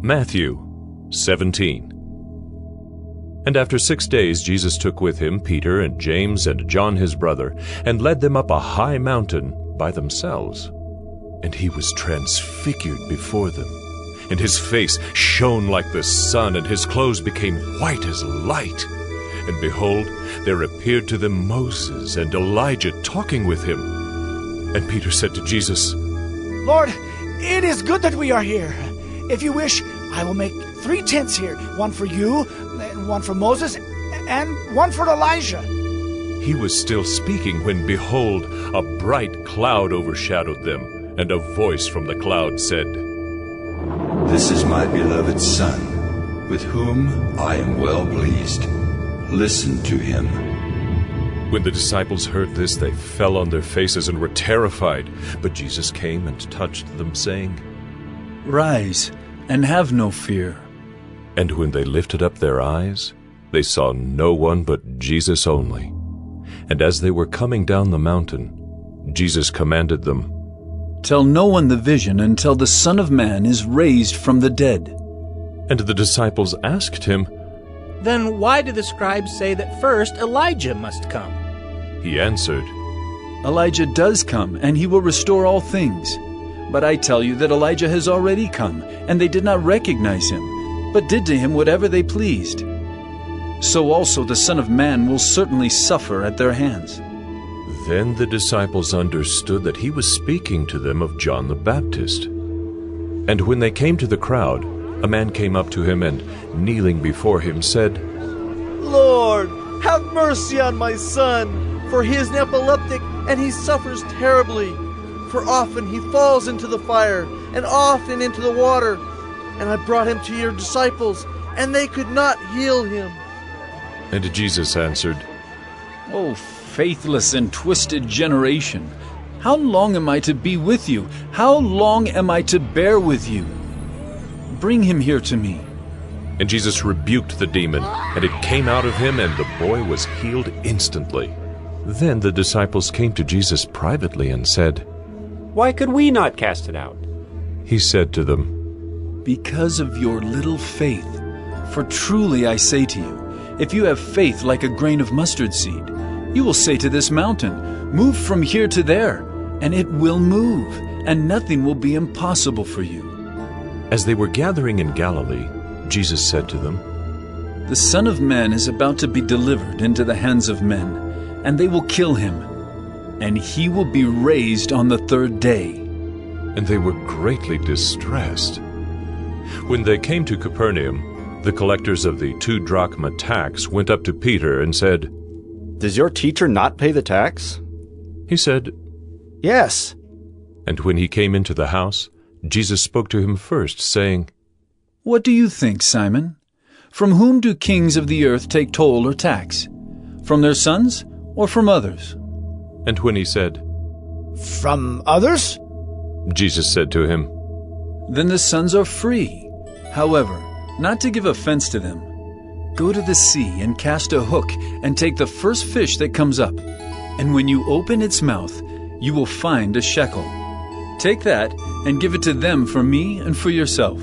Matthew 17. And after 6 days Jesus took with him Peter and James and John his brother, and led them up a high mountain by themselves. And he was transfigured before them, and his face shone like the sun, and his clothes became white as light. And behold, there appeared to them Moses and Elijah talking with him. And Peter said to Jesus, Lord, it is good that we are here. If you wish, I will make 3 tents here, one for you, and one for Moses, and one for Elijah. He was still speaking when, behold, a bright cloud overshadowed them, and a voice from the cloud said, This is my beloved Son, with whom I am well pleased. Listen to him. When the disciples heard this, they fell on their faces and were terrified. But Jesus came and touched them, saying, Rise, and have no fear. And when they lifted up their eyes, they saw no one but Jesus only. And as they were coming down the mountain, Jesus commanded them, Tell no one the vision until the Son of Man is raised from the dead. And the disciples asked him, Then why do the scribes say that first Elijah must come? He answered, Elijah does come, and he will restore all things. But I tell you that Elijah has already come, and they did not recognize him, but did to him whatever they pleased. So also the Son of Man will certainly suffer at their hands. Then the disciples understood that he was speaking to them of John the Baptist. And when they came to the crowd, a man came up to him and, kneeling before him, said, Lord, have mercy on my son, for he is an epileptic, and he suffers terribly. For often he falls into the fire, and often into the water. And I brought him to your disciples, and they could not heal him. And Jesus answered, O faithless and twisted generation, how long am I to be with you? How long am I to bear with you? Bring him here to me. And Jesus rebuked the demon, and it came out of him, and the boy was healed instantly. Then the disciples came to Jesus privately and said, Why could we not cast it out? He said to them, Because of your little faith. For truly I say to you, if you have faith like a grain of mustard seed, you will say to this mountain, Move from here to there, and it will move, and nothing will be impossible for you. As they were gathering in Galilee, Jesus said to them, The Son of Man is about to be delivered into the hands of men, and they will kill him, and he will be raised on the 3rd day. And they were greatly distressed. When they came to Capernaum, the collectors of the 2 drachma tax went up to Peter and said, Does your teacher not pay the tax? He said, Yes. And when he came into the house, Jesus spoke to him first, saying, What do you think, Simon? From whom do kings of the earth take toll or tax? From their sons or from others? And when he said, From others? Jesus said to him, Then the sons are free. However, not to give offense to them, go to the sea and cast a hook and take the first fish that comes up. And when you open its mouth, you will find a shekel. Take that and give it to them for me and for yourself.